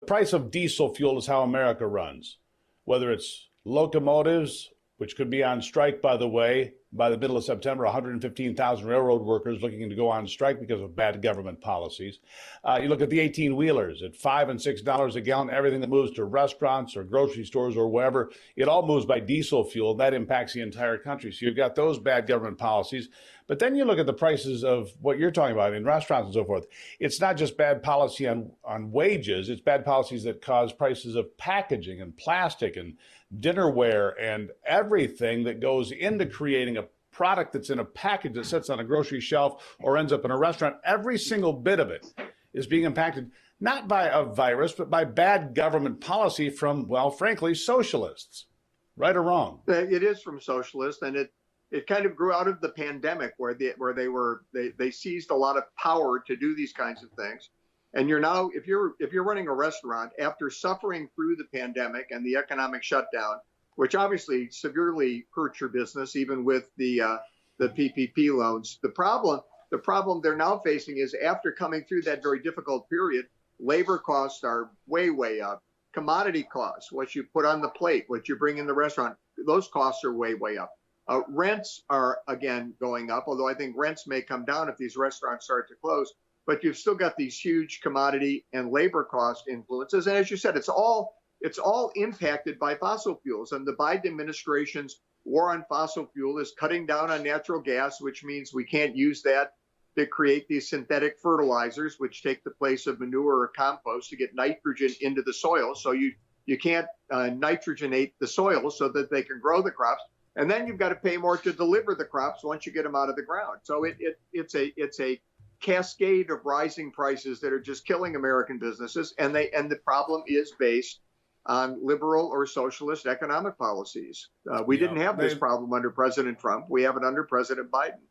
price of diesel fuel is how America runs, whether it's locomotives, which could be on strike, by the way, by the middle of September, 115,000 railroad workers looking to go on strike because of bad government policies. You look at the 18-wheelers at $5 and $6 a gallon, everything that moves to restaurants or grocery stores or wherever, it all moves by diesel fuel. That impacts the entire country. So you've got those bad government policies. But then you look at the prices of what you're talking about in restaurants and so forth. It's not just bad policy on wages. It's bad policies that cause prices of packaging and plastic and dinnerware and everything that goes into creating a product that's in a package that sits on a grocery shelf or ends up in a restaurant. Every single bit of it is being impacted, not by a virus, but by bad government policy from, well, frankly, socialists. Right or wrong? It is from socialists, and it kind of grew out of the pandemic where they seized a lot of power to do these kinds of things. And you're now, if you're running a restaurant after suffering through the pandemic and the economic shutdown, which obviously severely hurt your business, even with the PPP loans, the problem they're now facing is after coming through that very difficult period, labor costs are way up. Commodity costs, what you put on the plate, what you bring in the restaurant, those costs are way up. Rents are again going up, although I think rents may come down if these restaurants start to close. But you've still got these huge commodity and labor cost influences. And as you said, it's all impacted by fossil fuels. And the Biden administration's war on fossil fuel is cutting down on natural gas, which means we can't use that to create these synthetic fertilizers, which take the place of manure or compost to get nitrogen into the soil. So you can't nitrogenate the soil so that they can grow the crops. And then you've got to pay more to deliver the crops once you get them out of the ground. So it's a cascade of rising prices that are just killing American businesses. And the problem is based on liberal or socialist economic policies. We didn't have this problem under President Trump. We have it under President Biden.